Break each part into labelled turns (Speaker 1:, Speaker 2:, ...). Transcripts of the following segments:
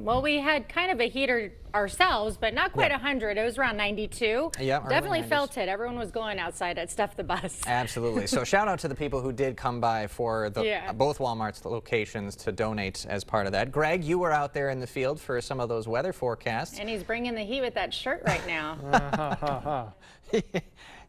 Speaker 1: Well, we had kind of a heater ourselves, but not quite 100. It was around 92.
Speaker 2: Yeah, early
Speaker 1: Definitely
Speaker 2: 90s.
Speaker 1: felt it. Everyone was going outside at Stuff the Bus.
Speaker 2: Absolutely. So shout out to the people who did come by for both Walmart's locations to donate as part of that. Greg, you were out there in the field for some of those weather forecasts.
Speaker 1: And he's bringing the heat with that shirt right now.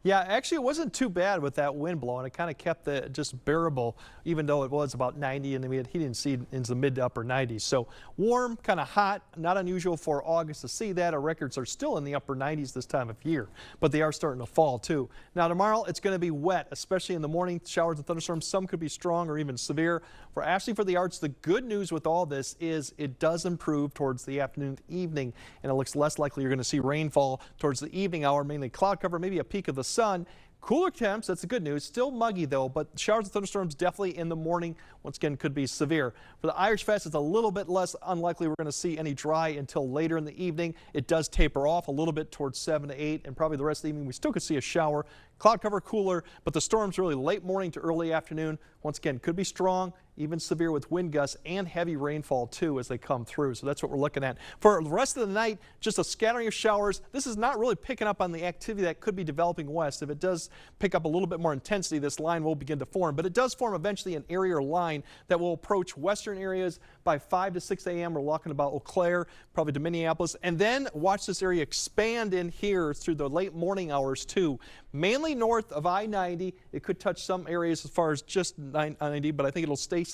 Speaker 3: Yeah, actually it wasn't too bad with that wind blowing. It kind of kept it just bearable, even though it was about 90 and we had heat and see into the mid to upper 90s. So warm, kind of hot, not unusual for August to see that. Our records are still in the upper 90s this time of year, but they are starting to fall too. Now tomorrow it's going to be wet, especially in the morning. Showers and thunderstorms, some could be strong or even severe. For Ashley for the Arts, the good news with all this is it does improve towards the afternoon, evening, and it looks less likely you're going to see rainfall towards the evening hour, mainly cloud cover, maybe a peak of the sun. Cooler temps, that's the good news. Still muggy though, but showers and thunderstorms definitely in the morning. Once again, could be severe. For the Irish Fest, it's a little bit less unlikely we're going to see any dry until later in the evening. It does taper off a little bit towards 7 to 8, and probably the rest of the evening we still could see a shower. Cloud cover cooler, but the storms really late morning to early afternoon. Once again, could be strong, even severe with wind gusts and heavy rainfall too as they come through. So that's what we're looking at. For the rest of the night, just a scattering of showers. This is not really picking up on the activity that could be developing west. If it does pick up a little bit more intensity, this line will begin to form, but it does form eventually an area or line that will approach western areas by 5 to 6 a.m. We're talking about Eau Claire, probably to Minneapolis, and then watch this area expand in here through the late morning hours too. Mainly north of I-90. It could touch some areas as far as just I-90, but I think it'll stay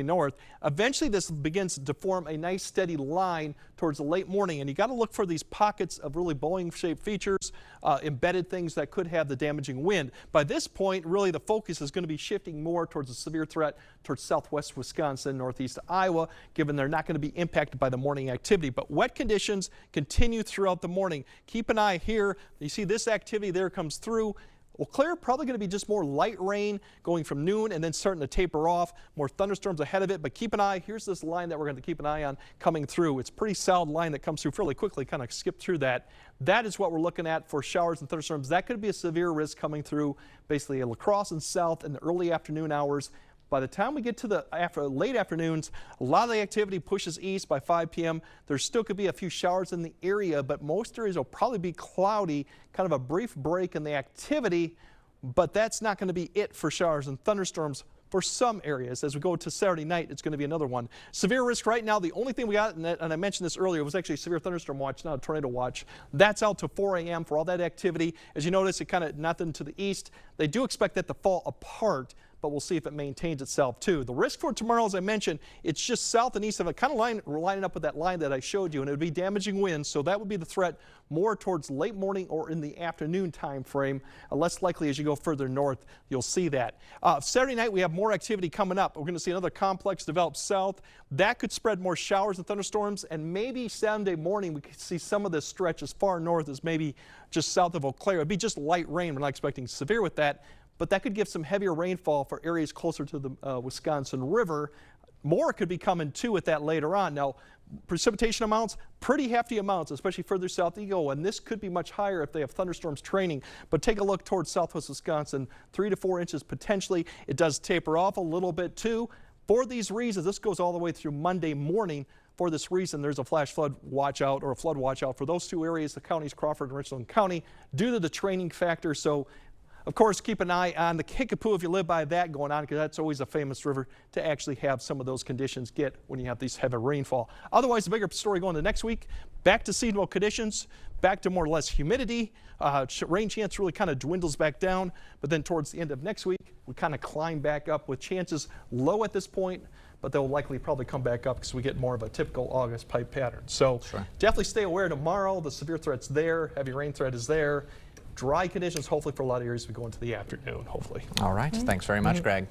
Speaker 3: north. Eventually this begins to form a nice steady line towards the late morning, and you got to look for these pockets of really Boeing shaped features, embedded things that could have the damaging wind. By this point, really the focus is going to be shifting more towards a severe threat towards southwest Wisconsin, northeast Iowa, given they're not going to be impacted by the morning activity. But wet conditions continue throughout the morning. Keep an eye here. You see this activity there comes through. Eau Claire probably going to be just more light rain going from noon and then starting to taper off. More thunderstorms ahead of it, but keep an eye. Here's this line that we're going to keep an eye on coming through. It's a pretty solid line that comes through fairly quickly, kind of skip through that. That is what we're looking at for showers and thunderstorms. That could be a severe risk coming through basically La Crosse and south in the early afternoon hours. By the time we get to the late afternoons, a lot of the activity pushes east by 5 p.m. There still could be a few showers in the area, but most areas will probably be cloudy, kind of a brief break in the activity, but that's not going to be it for showers and thunderstorms for some areas. As we go to Saturday night, it's going to be another one. Severe risk right now, the only thing we got, and I mentioned this earlier, was actually a severe thunderstorm watch, not a tornado watch. That's out to 4 a.m. for all that activity. As you notice, it kind of nothing to the east. They do expect that to fall apart, but we'll see if it maintains itself too. The risk for tomorrow, as I mentioned, it's just south and east of it, kind of lining up with that line that I showed you, and it would be damaging winds, so that would be the threat more towards late morning or in the afternoon time frame. Less likely as you go further north, you'll see that. Saturday night, we have more activity coming up. We're going to see another complex develop south. That could spread more showers and thunderstorms, and maybe Sunday morning we could see some of this stretch as far north as maybe just south of Eau Claire. It'd be just light rain. We're not expecting severe with that, but that could give some heavier rainfall for areas closer to the Wisconsin River. More could be coming too with that later on. Now, precipitation amounts, pretty hefty amounts, especially further south you go, and this could be much higher if they have thunderstorms training. But take a look towards southwest Wisconsin, 3 to 4 inches potentially. It does taper off a little bit too. For these reasons, this goes all the way through Monday morning. For this reason, there's a flash flood watch out or a flood watch out for those two areas, the counties Crawford and Richland County, due to the training factor. So of course, keep an eye on the Kickapoo if you live by that going on, because that's always a famous river to actually have some of those conditions get when you have these heavy rainfall. Otherwise, the bigger story going to next week, back to seasonal conditions, back to more or less humidity. Rain chance really kind of dwindles back down, but then towards the end of next week, we kind of climb back up with chances low at this point, but they'll likely probably come back up because we get more of a typical August pipe pattern. So definitely stay aware tomorrow. The severe threat's there, heavy rain threat is there. Dry conditions, hopefully, for a lot of areas we go into the afternoon, hopefully.
Speaker 2: All right. Thanks very much, Greg.